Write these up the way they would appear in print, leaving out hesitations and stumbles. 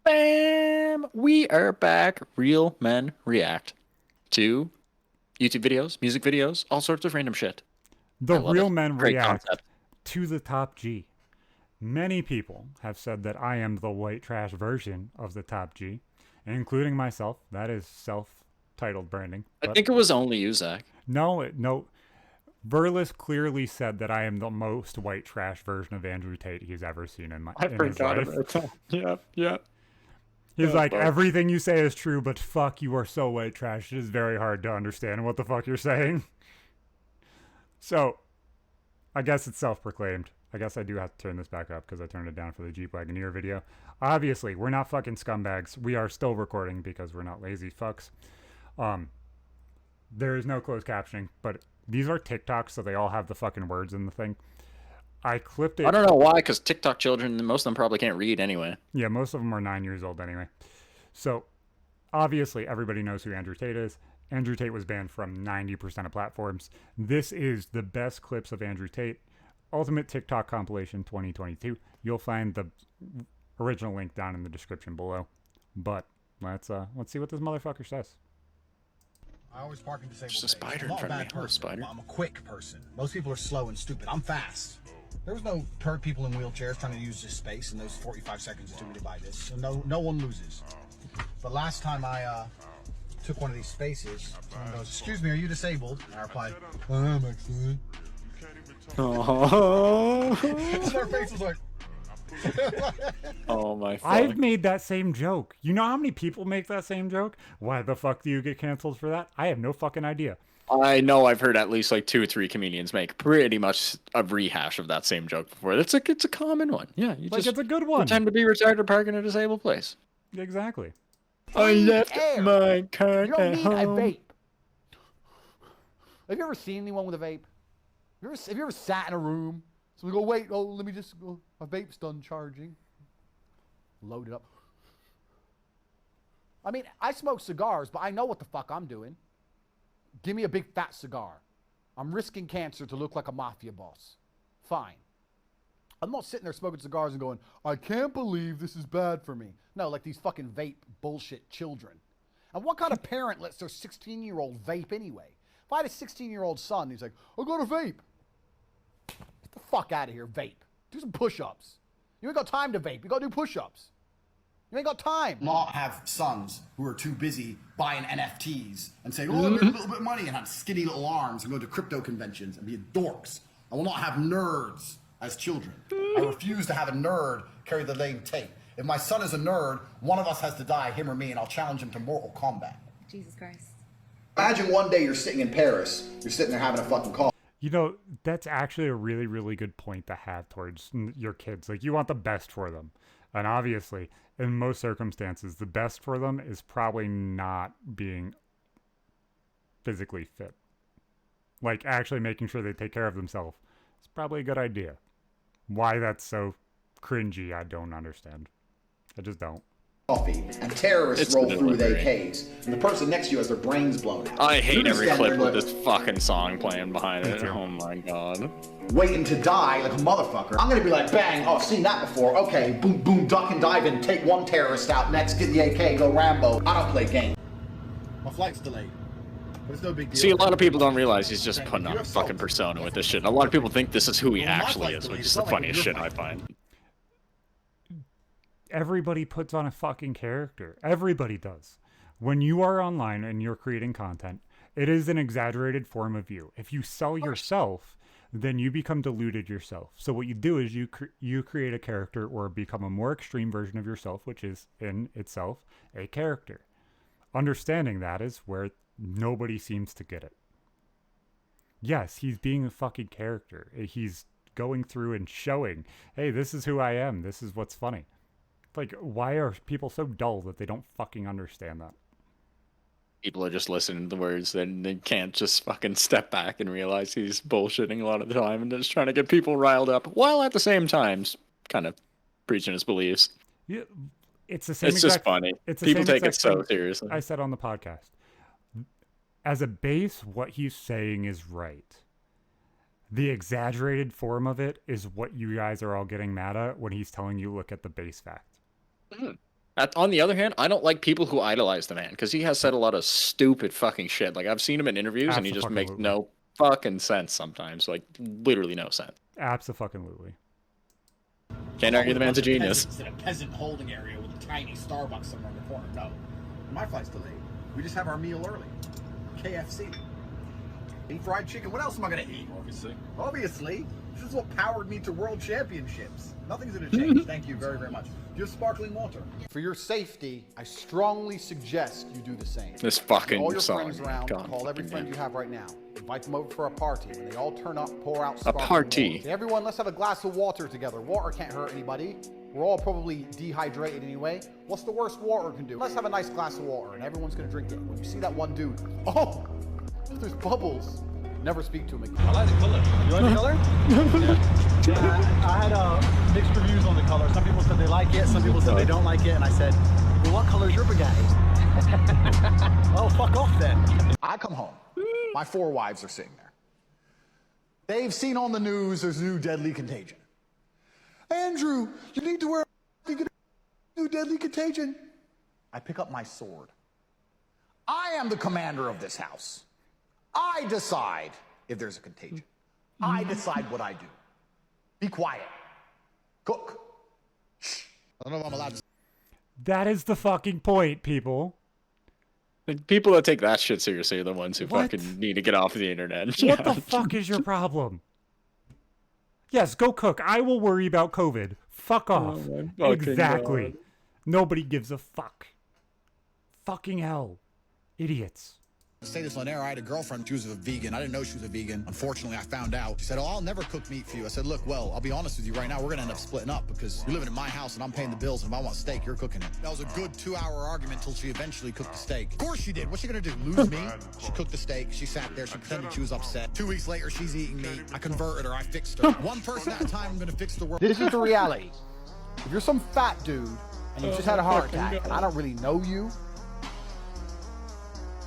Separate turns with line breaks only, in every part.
Bam! We are back. Real men react to YouTube videos, music videos, all sorts of random shit.
The
I love
real
it.
men
Great
react
concept.
to the top G. Many people have said that I am the white trash version of the top G, including myself. That is self-titled branding.
I
But
think it was only you, Zach.
no. Verlis clearly said that I am the most white trash version of Andrew Tate he's ever seen
I
in his
forgot
life.
about that. Yep, yep.
He's
Oh,
like,
fuck.
everything you say is true, but fuck, you are so white trash. It is very hard to understand what the fuck you're saying. So, I guess it's self-proclaimed. I guess I do have to turn this back up because I turned it down for the Jeep Wagoneer video. Obviously, we're not fucking scumbags. We are still recording because we're not lazy fucks. Um, there is no closed captioning, but these are TikToks, so they all have the fucking words in the thing. I clipped
I
it.
don't know why, because TikTok children, most of them probably can't read anyway.
Yeah, most of them are 9 years old anyway. So, obviously, everybody knows who Andrew Tate is. Andrew Tate was banned from 90% of platforms. This is the best clips of Andrew Tate. Ultimate TikTok compilation 2022. You'll find the original link down in the description below. But let's see what this motherfucker says.
I always park in disabled
There's a
bays.
spider
I'm
in
not a
front of me.
bad
Hello,
person.
spider.
I'm a quick person. Most people are slow and stupid. I'm fast. There was no people in wheelchairs trying to use this space in those 45 seconds it took me to buy this. So no one loses. But last time I took one of these spaces, someone goes, "Excuse me, are you disabled?" And I replied, "I am actually."
Oh,
And their face was like,
oh my fuck.
I've made that same joke. You know how many people make that same joke? Why the fuck do you get canceled for that? I have no fucking idea.
I know I've heard at least like 2 or 3 comedians make pretty much a rehash of that same joke before. It's a common one. Yeah, you
Like,
just
it's a good one.
pretend to be retired or park in a disabled place.
Exactly.
I left
air.
my car
You don't
at
need a
home.
vape. Have you ever seen anyone with a vape? Have you ever sat in a room? So we go, wait, let me just go. My vape's done charging. Load it up. I mean, I smoke cigars, but I know what the fuck I'm doing. Give me a big fat cigar. I'm risking cancer to look like a mafia boss. Fine. I'm not sitting there smoking cigars and going, I can't believe this is bad for me. No, like these fucking vape bullshit children. And what kind of parent lets their 16-year-old vape anyway? If I had a 16-year-old son, he's like, I got a vape. Get the fuck out of here, vape. Do some push-ups. You ain't got time to vape. You gotta do push-ups. You ain't got time.
Not have sons who are too busy buying NFTs and saying, oh, I made a little bit of money and have skinny little arms and go to crypto conventions and be dorks. I will not have nerds as children. I refuse to have a nerd carry the name Tate. If my son is a nerd, one of us has to die, him or me, and I'll challenge him to Mortal Kombat.
Jesus Christ.
Imagine one day you're sitting in Paris, you're sitting there having a fucking call.
You know, that's actually a really, really good point to have towards your kids. Like, you want the best for them. And obviously, in most circumstances, the best for them is probably not being physically fit. Like, actually making sure they take care of themselves. It's probably a good idea. Why that's so cringy, I don't understand. I just don't.
Coffee, and terrorists
It's
roll
the
through with
delivery.
AKs, and the person next to you has their brains blown out.
I hate
You're
every
standing
clip
there
with this fucking song playing behind it.
too.
Oh my god.
waiting to die like a motherfucker. I'm gonna be like, bang, oh, I've seen that before. Okay, boom, boom, duck and dive and take one terrorist out. Next, get the AK, go Rambo. I don't play games.
my flight's delayed. But it's no big deal.
See, a lot of people don't realize he's just putting on a fucking persona with this shit. A lot of people think this is who he actually is, which is the funniest shit I find.
Everybody puts on a fucking character. Everybody does. When you are online and you're creating content, it is an exaggerated form of you. If you sell yourself, then you become deluded yourself. So what you do is you create a character or become a more extreme version of yourself, which is in itself a character. Understanding that is where nobody seems to get it. Yes, he's being a fucking character. He's going through and showing, hey, this is who I am. This is what's funny. Like, why are people so dull that they don't fucking understand that?
People are just listening to the words and they can't just fucking step back and realize he's bullshitting a lot of the time and just trying to get people riled up while at the same time kind of preaching his beliefs.
Yeah, it's the same.
It's just funny.
It's the
People
same
take it
exact
so
thing
seriously.
I said on the podcast. As a base, what he's saying is right. The exaggerated form of it is what you guys are all getting mad at when he's telling you look at the base fact.
On the other hand, I don't like people who idolize the man because he has said a lot of stupid fucking shit. Like I've seen him in interviews and he just makes
Abso-fucking-lutely.
no fucking sense sometimes. Like literally no sense.
Abso-fucking-lutely.
Can't argue the man's a genius.
Peasants in a peasant holding area with a tiny Starbucks somewhere in the corner. No, my flight's delayed. We just have our meal early. KFC. Eat fried chicken. What else am I gonna eat? Obviously. This is what powered me to world championships. Nothing's gonna change. Thank you very, very much. Do you have sparkling water?
For your safety, I strongly suggest you do the same.
This
Get
fucking
all your
song.
friends around.
God
Call every
fucking
friend
damn.
you have right now. Invite them over for a party. When they all turn up, pour out sparkling
party?
water. Say, everyone, let's have a glass of water together. Water can't hurt anybody. We're all probably dehydrated anyway. What's the worst water can do? Let's have a nice glass of water, and everyone's gonna drink it. When you see that one dude, oh, there's bubbles. Never speak to him again.
I like the color. You like the color? Yeah, I had mixed reviews on the color. Some people said they like it, some people said they don't like it, and I said, well, what color is your Bugatti? Oh, fuck off then.
I come home. My 4 wives are sitting there. They've seen on the news there's a new deadly contagion. Andrew, you need to wear a new deadly contagion. I pick up my sword. I am the commander of this house. I decide if there's a contagion. I decide what I do. Be quiet. Cook. Shh. I don't know if I'm allowed to.
That is the fucking point, people.
The people that take that shit seriously are the ones who
What?
fucking need to get off the internet.
What the fuck is your problem? Yes, go cook. I will worry about COVID. Fuck off.
my fucking
Exactly.
God.
Nobody gives a fuck. Fucking hell. Idiots.
Say this on air. I had a girlfriend. She was a vegan. I didn't know she was a vegan. Unfortunately, I found out. She said, oh, I'll never cook meat for you. I said, look, well, I'll be honest with you right now. We're going to end up splitting up because you're living in my house and I'm paying the bills. And if I want steak, you're cooking it. That was a good 2-hour argument until she eventually cooked the steak. Of course she did. What's she going to do? Lose me? She cooked the steak. She sat there. She pretended she was upset. 2 weeks later, she's eating meat. I converted her. I fixed her. One person at a time, I'm going to fix the world.
This is the reality. If you're some fat dude and you just had a heart attack and I don't really know you,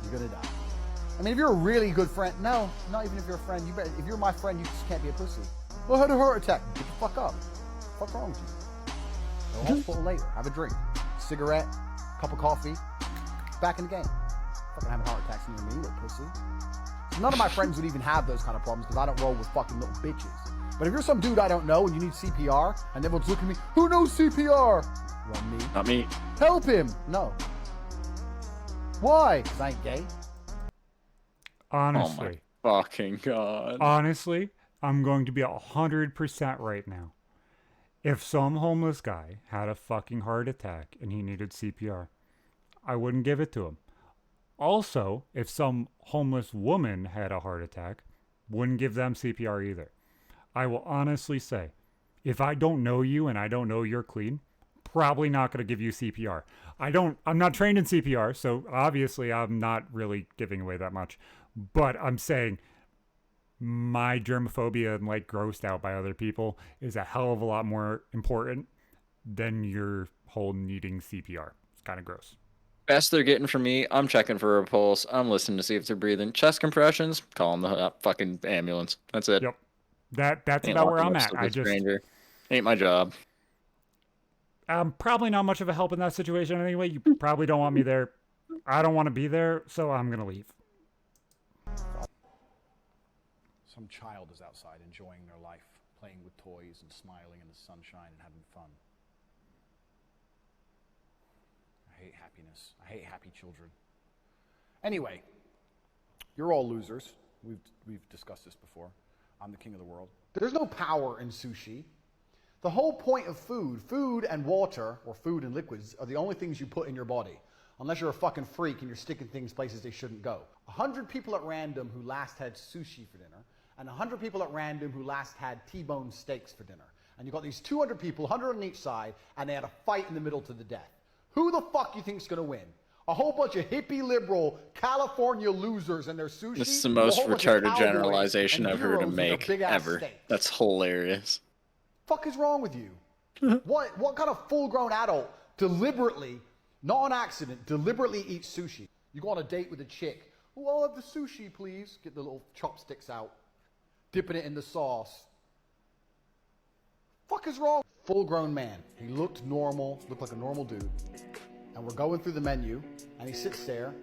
you're gonna die. I mean, if you're a really good friend, no, not even if you're a friend. You better, if you're my friend, you just can't be a pussy. Well, I had a heart attack. Get the fuck up. What's wrong with you? Go to hospital later. Have a drink, cigarette, cup of coffee. Back in the game. Fucking having heart attacks near me, little pussy. So none of my friends would even have those kind of problems because I don't roll with fucking little bitches. But if you're some dude I don't know and you need CPR and everyone's looking at me, who knows CPR? Well, me.
Not me.
Help him. No. Why? Because I ain't gay.
Honestly.
Oh my fucking god.
Honestly, I'm going to be 100% right now. If some homeless guy had a fucking heart attack and he needed CPR, I wouldn't give it to him. Also, if some homeless woman had a heart attack, wouldn't give them CPR either. I will honestly say, if I don't know you and I don't know you're clean, probably not going to give you CPR. I'm not trained in CPR, so obviously I'm not really giving away that much. But I'm saying my germophobia and like grossed out by other people is a hell of a lot more important than your whole needing CPR. It's kind of gross.
Best they're getting from me, I'm checking for a pulse. I'm listening to see if they're breathing. Chest compressions, calling the fucking ambulance. That's it.
Yep. That's
Ain't
about where
locking
I'm
up
at.
stupid
I just
stranger. Ain't my job.
I'm probably not much of a help in that situation anyway. You probably don't want me there. I don't want to be there, so I'm going to leave.
Some child is outside enjoying their life, playing with toys and smiling in the sunshine and having fun. I hate happiness. I hate happy children. Anyway, you're all losers. We've discussed this before. I'm the king of the world. There's no power in sushi. The whole point of food and water, or food and liquids, are the only things you put in your body. Unless you're a fucking freak and you're sticking things places they shouldn't go. 100 people at random who last had sushi for dinner, and 100 people at random who last had T-bone steaks for dinner. And you got these 200 people, 100 on each side, and they had a fight in the middle to the death. Who the fuck you think's gonna win? A whole bunch of hippie liberal California losers and their sushi?
This is the
Oh,
most
a whole bunch of
retarded
cowboys
generalization
and
I've heard him
heroes with their
make
big-ass
ever.
steaks?
That's hilarious.
Fuck is wrong with you? What kind of full-grown adult deliberately, not on accident, deliberately eats sushi? You go on a date with a chick. Oh, I'll have the sushi, please. Get the little chopsticks out, dipping it in the sauce. Fuck is wrong?
full-grown man. He looked normal, looked like a normal dude. And we're going through the menu, and he sits there,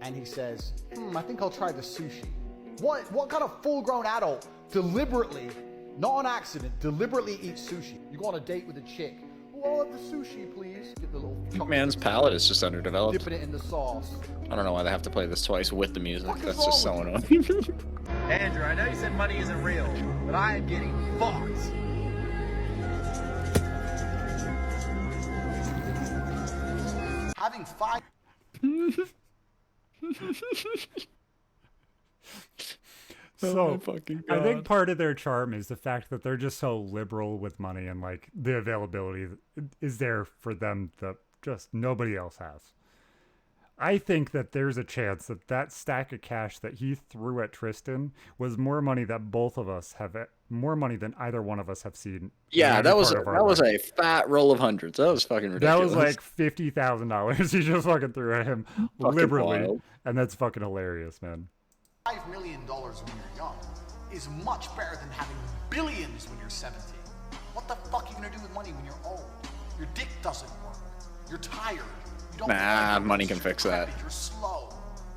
and he says, I think I'll try the sushi. What kind of full-grown adult deliberately, not on accident, deliberately eats sushi? You go on a date with a chick. Oh, I'll have the sushi, please. Get the little
Man's palate is just underdeveloped.
dipping it in the sauce.
I don't know why they have to play this twice with the music.
What is
That's just so
wrong
annoying.
Andrew, I know you said money isn't real, but I am getting fucked.
Having 5
So
Oh my fucking
I think
God.
part of their charm is the fact that they're just so liberal with money and like the availability is there for them that just nobody else has. I think that there's a chance that that stack of cash that he threw at Tristan was more money that both of us have, more money than either one of us have seen. in
Yeah,
any
that was
part of our life.
a fat roll of hundreds. That was fucking
That
ridiculous.
was like $50,000. He just fucking threw at him liberally,
wild.
and that's fucking hilarious, man.
$5 million when you're young is much better than having billions when you're 70. What the fuck are you gonna do with money when you're old? Your dick doesn't work. You're tired. You don't
Nah,
like it.
money
You're
can fix that.
decrepit. You're slow.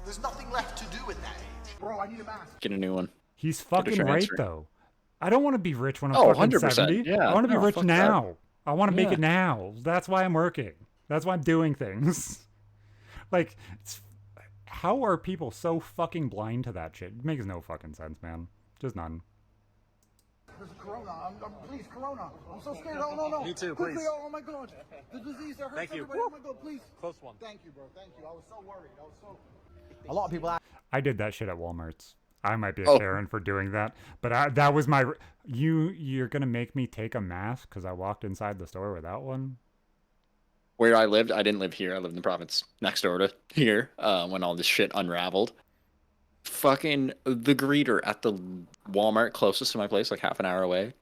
There's nothing left to do at that age. Bro, I need a mask.
Get a new one.
He's fucking right
transfer.
though. I don't want to be rich when I'm
Oh,
fucking
100%,
70.
yeah.
I want to be
No,
rich
fuck that.
now. I want to make
Yeah.
it now. That's why I'm working. That's why I'm doing things. Like, how are people so fucking blind to that shit? It makes no fucking sense, man. Just none.
There's a corona. Please, corona. I'm so scared. Oh, no.
Me too,
Quickly,
please.
Oh, my God. The disease that hurts
Thank you.
everybody. Oh, my God, please.
Close one.
Thank you, bro. Thank you. I was so worried. I was so...
A lot of people ask,
I did that shit at Walmart's. I might be a
Oh.
Karen for doing that, but that was my. You're gonna make me take a mask because I walked inside the store without one.
Where I lived, I didn't live here. I lived in the province next door to here when all this shit unraveled. Fucking the greeter at the Walmart closest to my place, like half an hour away.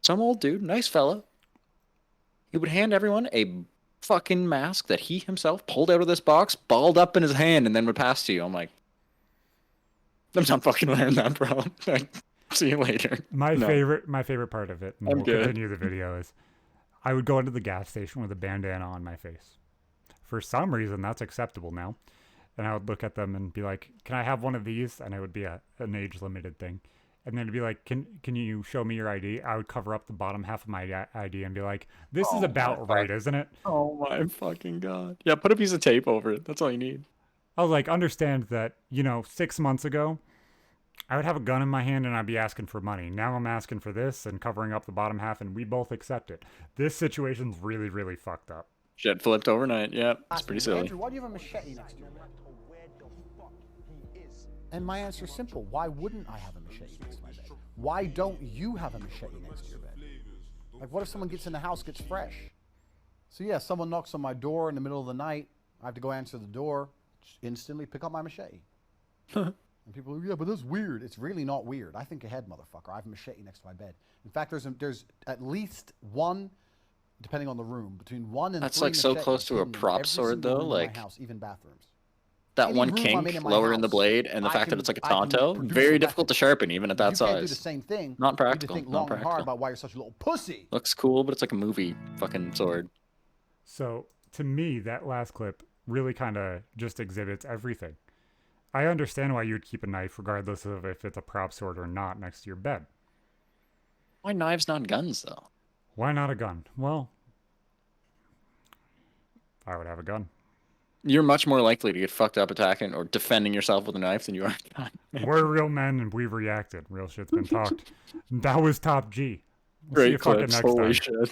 Some old dude, nice fella. He would hand everyone a fucking mask that he himself pulled out of this box, balled up in his hand, and then would pass to you. I'm like, I'm not fucking wearing that, bro. Like, see you later.
My
No.
favorite part of it, and
I'm
we'll
good.
continue the video, is I would go into the gas station with a bandana on my face. For some reason, that's acceptable now. And I would look at them and be like, "Can I have one of these?" And it would be an age limited thing. And then it'd be like, "Can you show me your ID?" I would cover up the bottom half of my ID and be like, "This is about right, isn't it?"
Oh my fucking God. Yeah, put a piece of tape over it. That's all you need.
I was like, understand that, 6 months ago, I would have a gun in my hand and I'd be asking for money. Now I'm asking for this and covering up the bottom half, and we both accept it. This situation's really, really fucked up.
Shit flipped overnight. Yeah, it's pretty silly.
Andrew, why do you have a machete next to you? And my answer is simple. Why wouldn't I have a machete next to my bed? Why don't you have a machete next to your bed? Like, what if someone gets in the house, gets fresh? So yeah, someone knocks on my door in the middle of the night. I have to go answer the door, just instantly pick up my machete. And people are, yeah, but that's weird. It's really not weird. I think ahead, motherfucker. I have a machete next to my bed. In fact, there's at least one, depending on the room, between 1 and
That's
3
like so
machetes
close to a
hidden in
prop
every
sword,
single
though,
room in
like-
my house, even bathrooms.
That
Any
one
room I'm
kink
in my
lower in the
house,
blade, and the
I
fact that
can-
it's like a
I can
tonto,
produce
very
a
difficult to
method.
sharpen even at that
You can't do the
size.
same thing.
Not
You need
practical,
to think
not
long and hard
practical.
about why you're such a little pussy.
Looks cool, but it's like a movie fucking sword.
So to me, that last clip really kind of just exhibits everything. I understand why you'd keep a knife, regardless of if it's a prop sword or not, next to your bed.
Why knives, not guns, though?
Why not a gun? Well, I would have a gun.
You're much more likely to get fucked up attacking or defending yourself with a knife than you are a gun.
We're real men and we've reacted. Real shit's been talked. That was Top G. We'll see you
Great
fucking
clips,
next
holy
time.
shit.